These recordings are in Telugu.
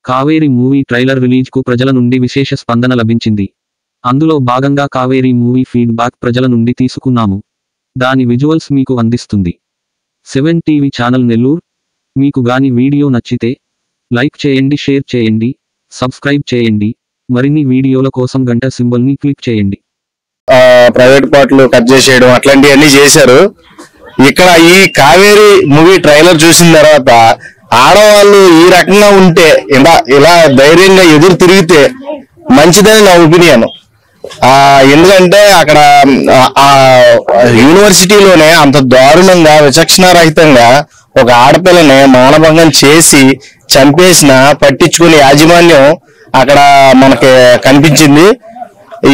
కావేరి మూవీ ట్రైలర్ రిలీజ్ కు ప్రజల నుండి విశేష స్పందన లభించింది. అందులో భాగంగా కావేరి మూవీ ఫీడ్బ్యాక్ ప్రజల నుండి తీసుకున్నాము. దాని విజువల్స్ మీకు అందిస్తుంది 7 టీవీ ఛానల్ నెల్లూరు. మీకు గాని వీడియో నచ్చితే లైక్ చేయండి, షేర్ చేయండి, సబ్స్క్రైబ్ చేయండి. మరిన్ని వీడియోల కోసం గంట సింబల్ ని క్లిక్ చేయండి. ప్రైవేట్ పార్ట్లు కట్ చేసేయడం అట్లాంటివన్నీ చేశారు. ఇక్కడ ఈ కావేరి మూవీ ట్రైలర్ చూసిన తర్వాత ఆడవాళ్ళు ఈ రకంగా ఉంటే ఇలా ధైర్యంగా ఎదురు తిరిగితే మంచిదని నా ఒపీనియన్. ఎందుకంటే అక్కడ ఆ యూనివర్సిటీలోనే అంత దారుణంగా విచక్షణారహితంగా ఒక ఆడపిల్లని మానభంగం చేసి చంపేసిన పట్టించుకునే యాజమాన్యం అక్కడ మనకి కనిపించింది.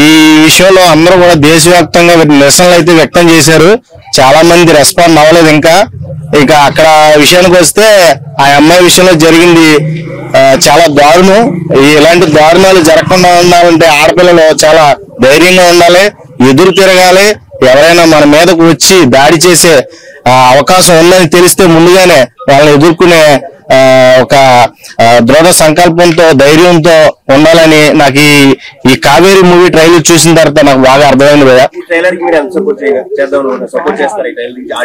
ఈ విషయంలో అందరూ కూడా దేశవ్యాప్తంగా నిరసనలు అయితే వ్యక్తం చేశారు. చాలా మంది రెస్పాండ్ అవ్వలేదు. ఇక అక్కడ విషయానికి వస్తే ఆ అమ్మాయి విషయంలో జరిగింది చాలా దారుణం. ఇలాంటి దారుణాలు జరగకుండా ఉండాలంటే ఆడపిల్లలు చాలా ధైర్యంగా ఉండాలి, ఎదురు తిరగాలి. ఎవరైనా మన మీదకు వచ్చి దాడి చేసే అవకాశం ఉందని తెలిస్తే ముందుగానే వాళ్ళని ఎదుర్కొనే ఒక దృఢ సంకల్పంతో ధైర్యంతో ఉండాలని నాకు ఈ కావేరి మూవీ ట్రైలర్ చూసిన తర్వాత నాకు బాగా అర్థమైంది భయ్యా.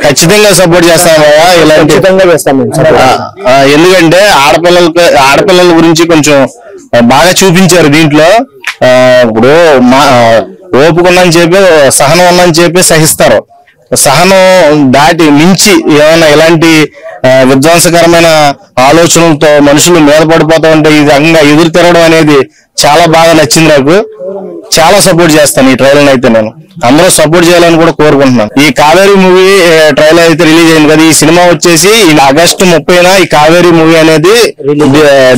ఖచ్చితంగా సపోర్ట్ చేస్తాను భయ్యా. ఇలాంటి ఎందుకంటే ఆడపిల్లల గురించి కొంచెం బాగా చూపించారు దీంట్లో. ఇప్పుడు ఓపుకున్నాని చెప్పి సహనం ఉందని చెప్పి సహిస్తారు. సహనం దాటి మించి ఏమైనా ఇలాంటి విధ్వంసకరమైన ఆలోచనలతో మనుషులు మీద పడిపోతా ఉంటే ఈ రకంగా ఎదురు తిరగడం అనేది చాలా బాగా నచ్చింది నాకు. చాలా సపోర్ట్ చేస్తాను ఈ ట్రైలర్ అయితే. నేను అందరూ సపోర్ట్ చేయాలని కూడా కోరుకుంటున్నాను. ఈ కావేరి మూవీ ట్రైలర్ అయితే రిలీజ్ అయింది కదా. ఈ సినిమా వచ్చేసి ఆగస్టు 30న ఈ కావేరి మూవీ అనేది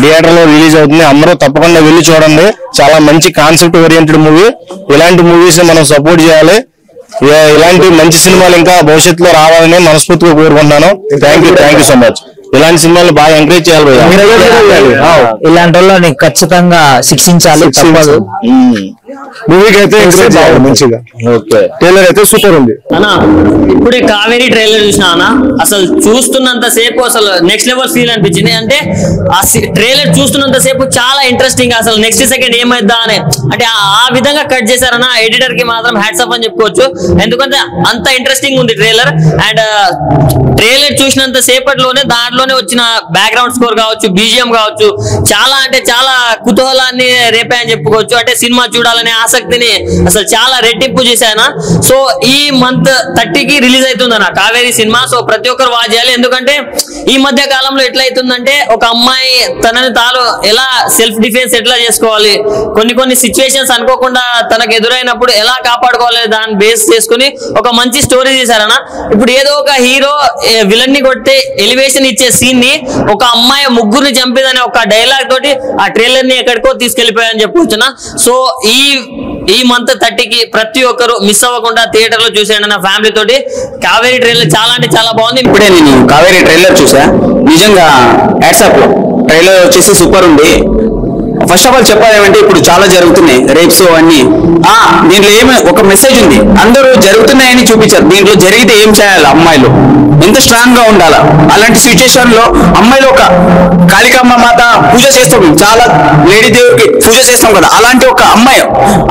థియేటర్ లో రిలీజ్ అవుతుంది. అందరూ తప్పకుండా వెళ్ళి చూడండి. చాలా మంచి కాన్సెప్ట్ ఓరియంటెడ్ మూవీ. ఇలాంటి మూవీస్ మనం సపోర్ట్ చేయాలి. ఇలాంటి మంచి సినిమాలు ఇంకా భవిష్యత్తులో రావాలని మనస్ఫూర్తిగా కోరుకుంటున్నాను. Thank you so much. ఇలాంటి సినిమాలు బాగా ఎంకరేజ్ చేయాలి. ఇలాంటి వాళ్ళని ఖచ్చితంగా శిక్షించాలి. మూవీకి అయితే మంచిగా ట్రైలర్ అయితే సూపర్ ఉంది. ఇప్పుడే కావేరీ ట్రైలర్ చూసినా అన్న, అసలు చూస్తున్నంత సేపు అసలు నెక్స్ట్ లెవెల్ ఫీల్ అనిపించింది. అంటే ఆ ట్రైలర్ చూస్తున్నంత సేపు చాలా ఇంట్రెస్టింగ్, అసలు నెక్స్ట్ సెకండ్ ఏమైద్దా అని అంటే ఆ విధంగా కట్ చేశారన్న. ఎడిటర్ కి మాత్రం హ్యాట్స్ ఆఫ్ అని చెప్పుకోవచ్చు. ఎందుకంటే అంత ఇంట్రెస్టింగ్ ఉంది ట్రైలర్. అండ్ ట్రైలర్ చూసినంత సేపట్లోనే దాంట్లోనే వచ్చిన బ్యాక్గ్రౌండ్ స్కోర్ కావచ్చు, బీజిఎం కావచ్చు, చాలా అంటే చాలా కుతూహలాన్ని రేపాయని చెప్పుకోవచ్చు. అంటే సినిమా చూడాలనే ఆసక్తిని అసలు చాలా రెట్టింపు చేశాను. సో ఈ మంత్ 30కి రిలీజ్ అవుతుందన్న కావేరీ సినిమా. సో ప్రతి ఒక్కరు వాచ్ చేయాలి. ఎందుకంటే ఈ మధ్య కాలంలో ఎట్లా అవుతుందంటే ఒక అమ్మాయి తనని తాను ఎలా సెల్ఫ్ డిఫెన్స్ ఎట్లా చేసుకోవాలి, కొన్ని సిచ్యువేషన్స్ అనుకోకుండా తనకు ఎదురైనప్పుడు ఎలా కాపాడుకోవాలి దాన్ని బేస్ చేసుకుని ఒక మంచి స్టోరీ చేశారన్న. ఇప్పుడు ఏదో ఒక హీరో విలన్ ని కొట్టి ఎలివేషన్ ఇచ్చే సీన్ ని ఒక అమ్మాయి ముగ్గురిని చంపేదని ఒక డైలాగ్ తోటి ఆ ట్రైలర్ ని ఎక్కడికో తీసుకెళ్లిపోయాయని చెప్పుకొచ్చున్నా. సో ఈ మంత్ 30కి ప్రతి ఒక్కరు మిస్ అవ్వకుండా థియేటర్ లో చూసేయండి నా ఫ్యామిలీ తోటి. కావేరీ ట్రైలర్ చాలా అంటే చాలా బాగుంది. ఇప్పుడే నేను కావేరీ ట్రైలర్ చూసా, నిజంగా వాట్సాప్ ట్రైలర్ వచ్చేసి సూపర్ ఉంది. ఫస్ట్ ఆఫ్ ఆల్ చెప్పాలేమంటే ఇప్పుడు చాలా జరుగుతున్నాయి రేప్స్ అన్ని. దీంట్లో ఒక మెసేజ్ ఉంది. అందరూ జరుగుతున్నాయని చూపించారు. దీంట్లో జరిగితే ఏం చేయాలి, అమ్మాయిలు ఎంత స్ట్రాంగ్ గా ఉండాలా. అలాంటి సిచ్యుయేషన్ లో అమ్మాయిలు ఒక కాళికామ్మ మాత పూజ చేస్తాం, చాలా లేడీ దేవుడికి పూజ చేస్తాం కదా. అలాంటి ఒక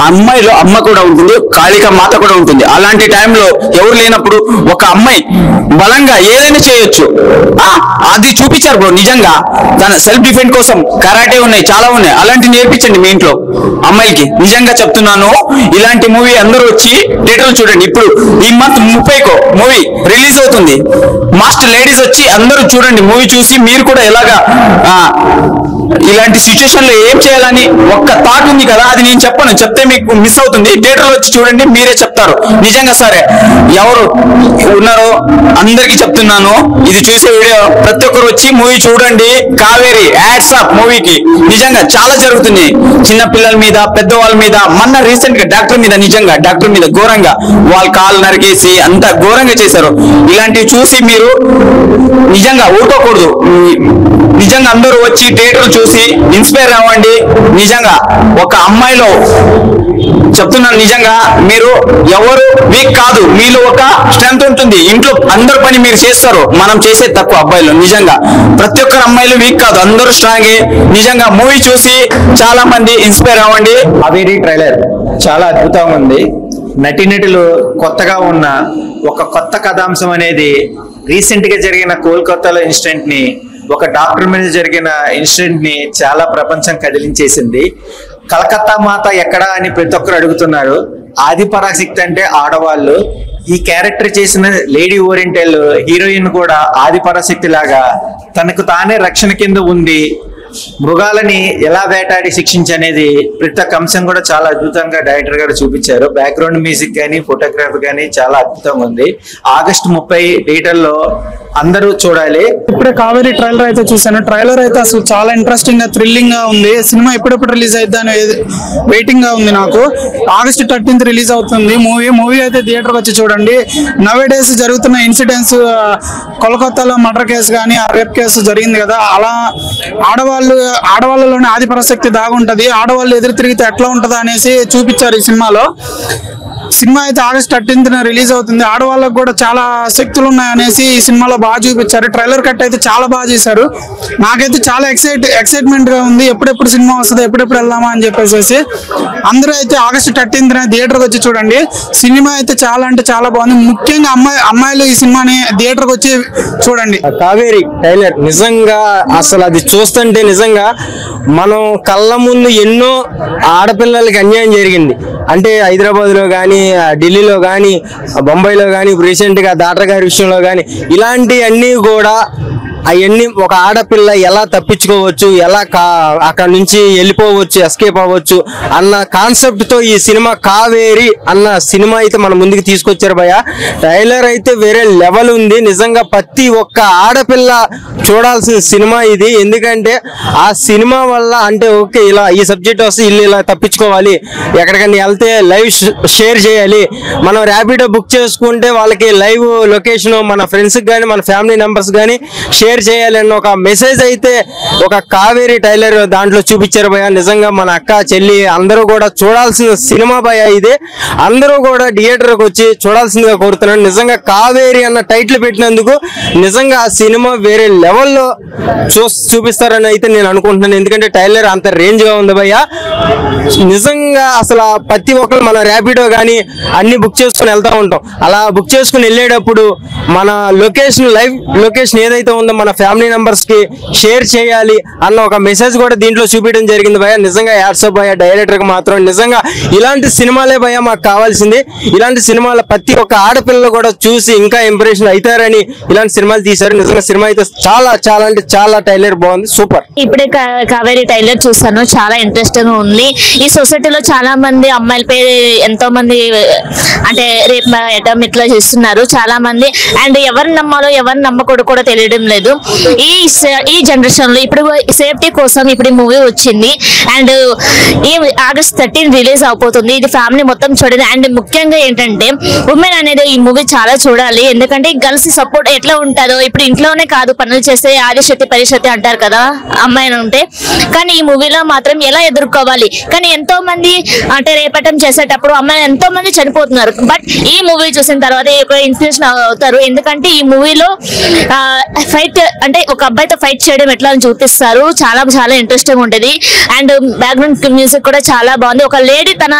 అమ్మాయిలో అమ్మ కూడా ఉంటుంది, కాళికా మాత కూడా ఉంటుంది. అలాంటి టైంలో ఎవరు లేనప్పుడు ఒక అమ్మాయి బలంగా ఏదైనా చేయొచ్చు. అది చూపించారు బ్రో. నిజంగా తన సెల్ఫ్ డిఫెండ్ కోసం కరాటే ఉన్నాయి, చాలా ఉన్నాయి. అలాంటి నేర్పించండి మీ ఇంట్లో అమ్మాయికి. నిజంగా చెప్తున్నాను, ఇలాంటి మూవీ అందరూ వచ్చి థియేటర్ చూడండి. ఇప్పుడు ఈ మంత్ 30కో మూవీ రిలీజ్ అవుతుంది. మాస్టర్ లేడీస్ వచ్చి అందరూ చూడండి. మూవీ చూసి మీరు కూడా ఎలాగా ఇలాంటి సిచ్యుయేషన్ లో ఏం చేయాలని ఒక్క థాట్ ఉంది కదా, అది నేను చెప్పను, చెప్తే మీకు మిస్ అవుతుంది. థియేటర్ లో వచ్చి చూడండి, మీరే చెప్తారు. నిజంగా సరే ఎవరు ఉన్నారో అందరికి చెప్తున్నాను, ఇది చూసే వీడియో ప్రతి ఒక్కరు వచ్చి మూవీ చూడండి. కావేరీ యాడ్స్ ఆఫ్ మూవీకి. నిజంగా చాలా జరుగుతుంది చిన్న పిల్లల మీద, పెద్దవాళ్ళ మీద. మొన్న రీసెంట్ గా డాక్టర్ మీద ఘోరంగా వాళ్ళ కాళ్ళు నరికేసి అంత ఘోరంగా చేశారు. ఇలాంటివి చూసి మీరు నిజంగా ఊరుకోకూడదు. నిజంగా అందరూ వచ్చి థియేటర్ చూసి ఇన్స్పైర్ అవ్వండి. నిజంగా ఒక అమ్మాయిలో చెప్తున్నాను, నిజంగా మీరు ఎవరు వీక్ కాదు, మీలో ఒక స్ట్రెంత్ ఉంటుంది. ఇంట్లో అందరు పని మీరు చేస్తారు, మనం చేసే తక్కువ అబ్బాయిలు. నిజంగా ప్రతి ఒక్కరు అమ్మాయిలు వీక్ కాదు, అందరూ స్ట్రాంగే. నిజంగా మూవీ చూసి చాలా మంది ఇన్స్పైర్ అవ్వండి. కావేరీ ట్రైలర్ చాలా అద్భుతంగా ఉంది. నటీనటులు కొత్తగా ఉన్న ఒక కొత్త కథాంశం అనేది రీసెంట్ గా జరిగిన కోల్కతాలో ఇన్సిడెంట్ ని, ఒక డాక్టర్ మీద జరిగిన ఇన్సిడెంట్ ని చాలా ప్రపంచం కదిలించేసింది. కలకత్తా మాత ఎక్కడా అని ప్రతి ఒక్కరు అడుగుతున్నారు. ఆది పరాశక్తి అంటే ఆడవాళ్ళు. ఈ క్యారెక్టర్ చేసిన లేడీ ఓరియంటల్ హీరోయిన్ కూడా ఆది పరాశక్తి లాగా తనకు తానే రక్షణ కింద ఉంది, మృగాలని ఎలా వేటాడి శిక్షించనేది ప్రతి ఒక్క అంశం కూడా చాలా అద్భుతంగా డైరెక్టర్ గారు చూపించారు. బ్యాక్గ్రౌండ్ మ్యూజిక్ కానీ ఫోటోగ్రఫీ కానీ చాలా అద్భుతంగా ఉంది. ఆగస్టు 30 థియేటర్లో అందరూ చూడాలి. ఇప్పుడే కావేరీ ట్రైలర్ అయితే చూసాను. ట్రైలర్ అయితే అసలు చాలా ఇంట్రెస్టింగ్ గా థ్రిల్లింగ్ గా ఉంది. సినిమా ఎప్పుడెప్పుడు రిలీజ్ అయిద్దా అని వెయిటింగ్ గా ఉంది నాకు. ఆగస్ట్ 13th రిలీజ్ అవుతుంది మూవీ అయితే థియేటర్కి వచ్చి చూడండి. నవే డేస్ జరుగుతున్న ఇన్సిడెంట్స్, కోల్కతాలో మర్డర్ కేసు కానీ ఆ రేప్ కేసు జరిగింది కదా, అలా ఆడవాళ్ళలోనే ఆది పరాశక్తి దాగుంటది. ఆడవాళ్ళు ఎదురు తిరిగితే ఎట్లా ఉంటుందా అనేసి చూపించారు ఈ సినిమాలో. సినిమా అయితే ఆగస్ట్ 13th రిలీజ్ అవుతుంది. ఆడవాళ్ళకు కూడా చాలా శక్తులు ఉన్నాయనేసి ఈ సినిమాలో బాగా చూపించారు. ట్రైలర్ కట్ అయితే చాలా బాగా చేశారు. నాకైతే చాలా ఎక్సైట్మెంట్ గా ఉంది. ఎప్పుడెప్పుడు సినిమా వస్తుంది, ఎప్పుడెప్పుడు వెళ్దామా అని చెప్పేసి. అందరూ అయితే ఆగస్ట్ 13th థియేటర్కి వచ్చి చూడండి. సినిమా అయితే చాలా అంటే చాలా బాగుంది. ముఖ్యంగా అమ్మాయిలు ఈ సినిమాని థియేటర్కి వచ్చి చూడండి. కావేరీ టైలర్ నిజంగా అసలు అది చూస్తుంటే నిజంగా మనం కళ్ళ ముందు ఎన్నో ఆడపిల్లలకి అన్యాయం జరిగింది. అంటే హైదరాబాద్ లో కానీ, ఢిల్లీలో కానీ, బొంబాయిలో కానీ, రీసెంట్ గా డాక్టర్ గారి విషయంలో కానీ, ఇలాంటివన్నీ కూడా అవన్నీ ఒక ఆడపిల్ల ఎలా తప్పించుకోవచ్చు, ఎలా అక్కడ నుంచి వెళ్ళిపోవచ్చు, ఎస్కేప్ అవ్వచ్చు అన్న కాన్సెప్ట్ తో ఈ సినిమా కావేరీ అన్న సినిమా అయితే మన ముందుకు తీసుకొచ్చారు భయ్య. ట్రైలర్ అయితే వేరే లెవెల్ ఉంది. నిజంగా ప్రతి ఒక్క ఆడపిల్ల చూడాల్సిన సినిమా ఇది. ఎందుకంటే ఆ సినిమా వల్ల అంటే ఓకే ఇలా ఈ సబ్జెక్ట్ వస్తే ఇల్లు ఇలా తప్పించుకోవాలి, ఎక్కడికైనా వెళ్తే లైవ్ షేర్ చేయాలి, మనం ర్యాపిడో బుక్ చేసుకుంటే వాళ్ళకి లైవ్ లొకేషన్ మన ఫ్రెండ్స్ కానీ మన ఫ్యామిలీ మెంబర్స్ కానీ షేర్ చేయాలన్న ఒక మెసేజ్ అయితే ఒక కావేరీ టైలర్ దాంట్లో చూపించారు భయ్య. నిజంగా మన అక్క చెల్లి అందరూ కూడా చూడాల్సిన సినిమా భయ్య ఇది. అందరూ కూడా థియేటర్కి వచ్చి చూడాల్సిందిగా కోరుతున్నాను. నిజంగా కావేరీ అన్న టైటిల్ పెట్టినందుకు నిజంగా ఆ సినిమా వేరే లెవెల్లో చూపిస్తారని అయితే నేను అనుకుంటున్నాను. ఎందుకంటే టైలర్ అంత రేంజ్ గా ఉంది భయ్య. నిజంగా అసలు ప్రతి ఒక్కరు మన ర్యాపిడో కానీ అన్ని బుక్ చేసుకుని వెళ్తా ఉంటాం. అలా బుక్ చేసుకుని వెళ్ళేటప్పుడు మన లొకేషన్ లైవ్ లొకేషన్ ఏదైతే ఉందో మన ఫ్యామిలీ మెంబర్స్ కి షేర్ చేయాలి అన్న ఒక మెసేజ్ కూడా దీంట్లో చూపించడం జరిగింది భయ్య. నిజంగా యాడ్సప్ భయ్య డైరెక్టర్ కి మాత్రం. నిజంగా ఇలాంటి సినిమాలే భయ్య మాకు కావాల్సింది. ఇలాంటి సినిమాల ప్రతి ఒక్క ఆడపిల్లలు కూడా చూసి ఇంకా ఇంప్రెషన్ అవుతారని ఇలాంటి సినిమాలు తీశారు. నిజంగా సినిమా అయితే చాలా చాలా అంటే చాలా టైలర్ బాగుంది, సూపర్. ఇప్పుడే కావేరీ టైలర్ చూసాను, చాలా ఇంట్రెస్టింగ్ ఉంది. ఈ సొసైటీలో చాలా మంది అమ్మాయిలపై ఎంతో మంది అంటే రేప్ అటెంప్ట్ ఇట్లా చేస్తున్నారు చాలా మంది. అండ్ ఎవరిని నమ్మాలో ఎవరిని నమ్మకూడదు కూడా తెలియడం లేదు. ఈ జనరేషన్ లో ఇప్పుడు సేఫ్టీ కోసం ఇప్పుడు ఈ మూవీ వచ్చింది. అండ్ ఈ ఆగస్ట్ 13 రిలీజ్ అయిపోతుంది. ఇది ఫ్యామిలీ మొత్తం చూడాలి. అండ్ ముఖ్యంగా ఏంటంటే ఉమెన్ అనేది ఈ మూవీ చాలా చూడాలి. ఎందుకంటే గర్ల్స్ సపోర్ట్ ఎట్లా ఉంటుందో, ఇప్పుడు ఇంట్లోనే కాదు పనులు చేసే ఆదిశక్తి పరిశక్తి అంటారు కదా అమ్మాయిని ఉంటే, కానీ ఈ మూవీలో మాత్రం ఎలా ఎదుర్కోవాలి. కానీ ఎంతో మంది అంటే రేపటం చేసేటప్పుడు అమ్మాయిలు ఎంతో మంది చనిపోతున్నారు. బట్ ఈ మూవీ చూసిన తర్వాత ఇన్స్పిరేషన్ అవుతారు. ఎందుకంటే ఈ మూవీలో ఫైట్ అంటే ఒక అబ్బాయితో ఫైట్ చేయడం ఎట్లా అని చూపిస్తారు. చాలా చాలా ఇంట్రెస్టింగ్ ఉంటుంది. అండ్ బ్యాక్గ్రౌండ్ మ్యూజిక్ కూడా చాలా బాగుంది. ఒక లేడీ తన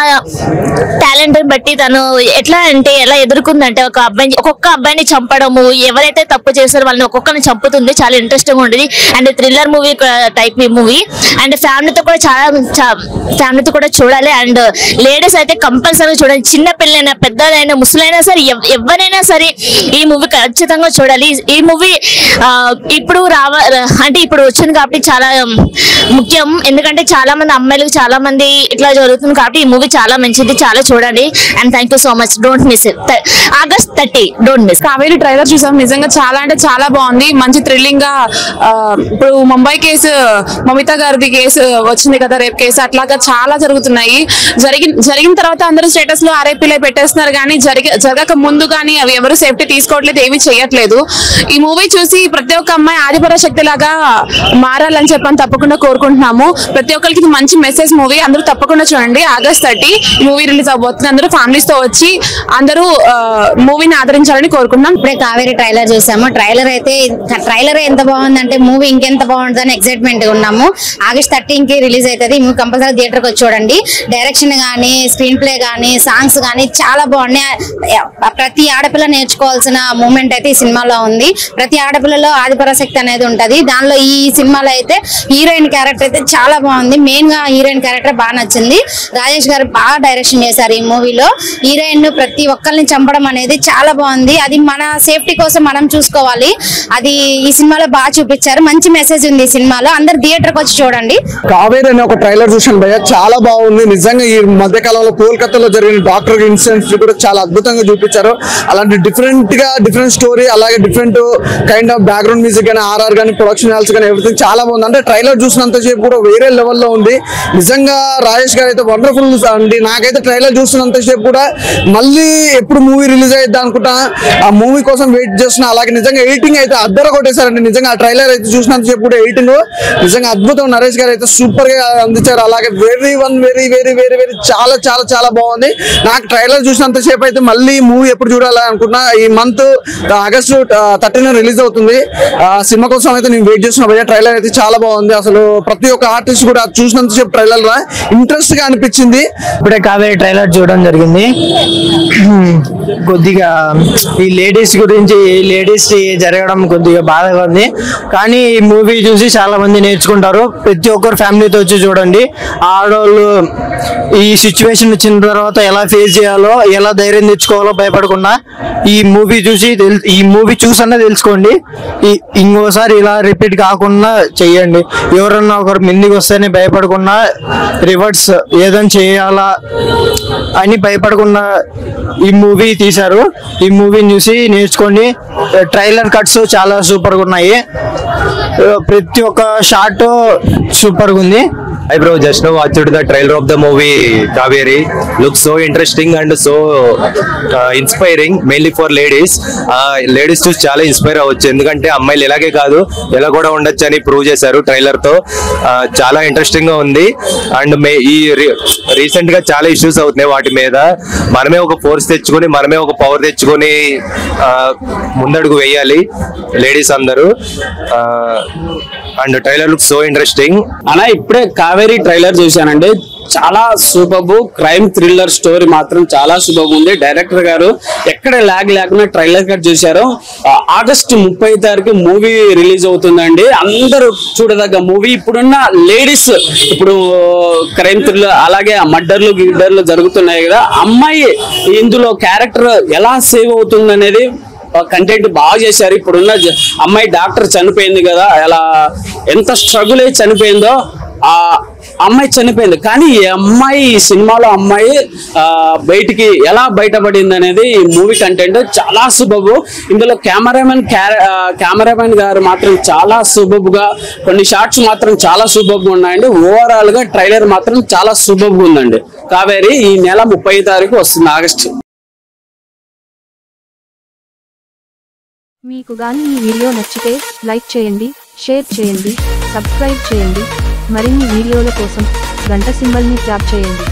టాలెంట్ బట్టి తను ఎట్లా అంటే ఎలా ఎదుర్కొందంటే ఒక్కొక్క అబ్బాయిని చంపడము, ఎవరైతే తప్పు చేస్తారో వాళ్ళని ఒక్కొక్కరిని చంపుతుంది. చాలా ఇంట్రెస్టింగ్ ఉంటుంది. And thriller movie type movie. And ఫ్యామిలీతో కూడా చూడాలి. అండ్ లేడీస్ అయితే కంపల్సరీ చూడాలి. చిన్న పిల్లైనా పెద్దదైనా ముసలైనా సరే ఎవరైనా సరే ఈ మూవీ ఖచ్చితంగా చూడాలి. ఈ మూవీ ఇప్పుడు అంటే ఇప్పుడు వచ్చింది కాబట్టి చాలా ముఖ్యం. ఎందుకంటే చాలా మంది అమ్మాయిలకు చాలా మంది ఇట్లా జరుగుతుంది కాబట్టి ఈ మూవీ చాలా మంచిది, చాలా చూడండి. And thank you so much. Don't miss it. August 30 don't miss. Kaveri trailer చూసాం, నిజంగా చాలా అంటే చాలా బాగుంది. మంచి థ్రిల్లింగ్ గా ఇప్పుడు ముంబై కేసు మమితా గారిది కేసు వచ్చింది కదా, రేప్ కేసు, అట్లాగా చాలా జరుగుతున్నాయి. జరిగిన తర్వాత అందరూ స్టేటస్ లో ఆర్ఐపీలే పెట్టేస్తున్నారు. కానీ జరగక ముందు కానీ అవి ఎవరు సేఫ్టీ తీసుకోవట్లేదు, ఏమీ చేయట్లేదు. ఈ మూవీ చూసి ప్రతి ఒక్క అమ్మాయి ఆదిపరాశక్తి లాగా మారాలని చెప్పని తప్పకుండా కోరుకుంటున్నాను. కోరుకుంటున్నాము. ప్రతి ఒక్కరికి ఇది మంచి మెసేజ్ మూవీ, అందరూ తప్పకుండా చూడండి. August 30 మూవీ రిలీజ్ అవబోతుంది. అందరూ ఫ్యామిలీస్ తో వచ్చి అందరూ మూవీని ఆదరించాలని కోరుకుంటున్నాం. ఇప్పుడే కావేరి ట్రైలర్ చూసాము. ట్రైలర్ ఎంత బాగుందంటే మూవీ ఇంకెంత బాగుంటుందని ఎక్సైట్మెంట్ గా ఉన్నాము. August 13 కి రిలీజ్ అవుతుంది. మూవీ కంపల్సరీ థియేటర్ కి వచ్చి చూడండి. డైరెక్షన్ గానీ, స్క్రీన్ ప్లే గానీ, సాంగ్స్ గానీ చాలా బాగున్నాయి. ప్రతి ఆడపిల్ల నేర్చుకోవాల్సిన మూమెంట్ అయితే ఈ సినిమాలో ఉంది. ప్రతి ఆడపిల్లలో ఆదిపరాశక్తి అనేది ఉంటది. దానిలో ఈ సినిమాలో అయితే హీరోయిన్ క్యారెక్టర్ అయితే చాలా బాగుంది. మెయిన్ గా హీరోయిన్ క్యారెక్టర్ బాగా నచ్చింది. రాజేష్ గారు బాగా డైరెక్షన్ చేశారు ఈ మూవీలో. హీరోయిన్ ప్రతి ఒక్కరిని చంపడం అనేది చాలా బాగుంది. అది మన సేఫ్టీ కోసం మనం చూసుకోవాలి. అది ఈ సినిమాలో బాగా చూపించారు. మంచి మెసేజ్ ఉంది ఈ సినిమాలో. అందరు థియేటర్ కి వచ్చి చూడండి. కావేరి అనే ఒక ట్రైలర్ చూసాను భయ్య, చాలా బాగుంది. నిజంగా ఈ మధ్య కాలంలో కోల్కతాలో జరిగిన డాక్టర్ ఇన్సిడెంట్స్ కూడా చాలా అద్భుతంగా చూపించారు. అలాంటి డిఫరెంట్ స్టోరీ, అలాగే different kind of background music కానీ, ఆర్ఆర్ కానీ, ప్రొడక్షన్ హాల్స్ కానీ ఎవ్రీథింగ్ చాలా బాగుంది. అంటే ట్రైలర్ చూసినంత సేపు కూడా వేరే లెవెల్లో ఉంది. నిజంగా రాజేష్ గారు అయితే వండర్ఫుల్ అండి. నాకైతే ట్రైలర్ చూస్తున్నంత సేపు కూడా మళ్ళీ ఎప్పుడు మూవీ రిలీజ్ అయిద్దా అనుకుంటా ఆ మూవీ కోసం వెయిట్ చేస్తున్నా. అలాగే నిజంగా ఎడిటింగ్ అయితే అద్దర కొట్టేశారండి. నిజంగా ఆ ట్రైలర్ అయితే చూసినంత సేపు కూడా ఎడిటింగ్ నిజంగా అద్భుతం. నరేష్ గారు అయితే సూపర్ గా అందించారు. అలాగే వెరీ చాలా చాలా చాలా బాగుంది. నాకు ట్రైలర్ చూసినంత సేపు అయితే మళ్ళీ మూవీ ఎప్పుడు చూడాలి అనుకుంటున్నా. ఈ మంత్ August 13 రిలీజ్ అవుతుంది. సినిమా కోసం అయితే నేను వెయిట్ చేస్తున్నా భయ్య. ట్రైలర్ అయితే చాలా బాగుంది. అసలు ప్రతి ఒక్క ఆర్టిస్ట్ కూడా చూసినంత సేపు ట్రైలర్ ఇంట్రెస్ట్ గా అనిపించింది. ఇప్పుడే కావేరి ట్రైలర్ చూడడం జరిగింది. కొద్దిగా ఈ లేడీస్ గురించి జరగడం కొద్దిగా బాధగా ఉంది. కానీ ఈ మూవీ చూసి చాలా మంది నేర్చుకుంటారు. ప్రతి ఒక్కరు ఫ్యామిలీతో వచ్చి చూడండి. ఆడవాళ్ళు ఈ సిచ్యువేషన్ వచ్చిన తర్వాత ఎలా ఫేస్ చేయాలో, ఎలా ధైర్యం తెచ్చుకోవాలో భయపడకుండా ఈ మూవీ చూసన్నా తెలుసుకోండి. ఇంకోసారి ఇలా రిపీట్ కాకుండా చెయ్యండి. ఎవరన్నా ఒకరు ముందుకు వస్తేనే భయపడకుండా రివర్స్ ఏదైనా చేయాలా అని భయపడకుండా ఈ మూవీ తీశారు. ఈ మూవీని చూసి నేర్చుకోండి. ట్రైలర్ కట్స్ చాలా సూపర్ గా ఉన్నాయి. ప్రతి ఒక్క షాట్ సూపర్ గా ఉంది. Hi bro, just now watched the trailer of the movie Kaveri. Looks so interesting and so inspiring, mainly for ladies. Ladies చూసి చాలా ఇన్స్పైర్ అవ్వచ్చు. ఎందుకంటే అమ్మాయిలు ఇలాగే కాదు, ఎలా కూడా ఉండొచ్చు అని ప్రూవ్ చేశారు ట్రైలర్ తో. చాలా ఇంట్రెస్టింగ్ గా ఉంది. అండ్ ఈ రీసెంట్ గా చాలా ఇష్యూస్ అవుతున్నాయి. వాటి మీద మనమే ఒక ఫోర్స్ తెచ్చుకొని, మనమే ఒక పవర్ తెచ్చుకొని ముందడుగు వేయాలి లేడీస్ అందరూ. And trailer look so interesting. అలా ఇప్పుడే కావేరీ ట్రైలర్ చూశానండి. చాలా సూపర్. క్రైమ్ థ్రిల్లర్ స్టోరీ మాత్రం చాలా సూపర్ ఉంది. డైరెక్టర్ గారు ఎక్కడ లాగ్ లేకుండా ట్రైలర్ కట్ చూశారు. August 30 మూవీ రిలీజ్ అవుతుందండి. అందరూ చూడదగ్గ మూవీ. ఇప్పుడున్న లేడీస్, ఇప్పుడు క్రైమ్ థ్రిల్లర్ అలాగే గిడ్డర్లు జరుగుతున్నాయి కదా, అమ్మాయి ఇందులో క్యారెక్టర్ ఎలా సేవ్ అవుతుంది అనేది కంటెంట్ బాగా చేశారు. ఇప్పుడున్న అమ్మాయి డాక్టర్ చనిపోయింది కదా, ఎలా ఎంత స్ట్రగుల్ అయి చనిపోయిందో ఆ అమ్మాయి చనిపోయింది. కానీ ఈ అమ్మాయి, ఈ సినిమాలో అమ్మాయి బయటికి ఎలా బయటపడింది అనేది ఈ మూవీ కంటెంట్ చాలా సూపర్. ఇందులో కెమెరామెన్ గారు మాత్రం చాలా సూపర్ గా, కొన్ని షార్ట్స్ మాత్రం చాలా సూపర్ గా ఉన్నాయండి. ఓవరాల్ గా ట్రైలర్ మాత్రం చాలా సూపర్ గా ఉందండి. కావేరి ఈ నెల 30 వస్తుంది, ఆగస్టు. మీకు గాని ఈ వీడియో నచ్చితే లైక్ చేయండి, షేర్ చేయండి, సబ్స్క్రైబ్ చేయండి. మరిన్ని వీడియోల కోసం గంట సింబల్ని ట్యాప్ చేయండి.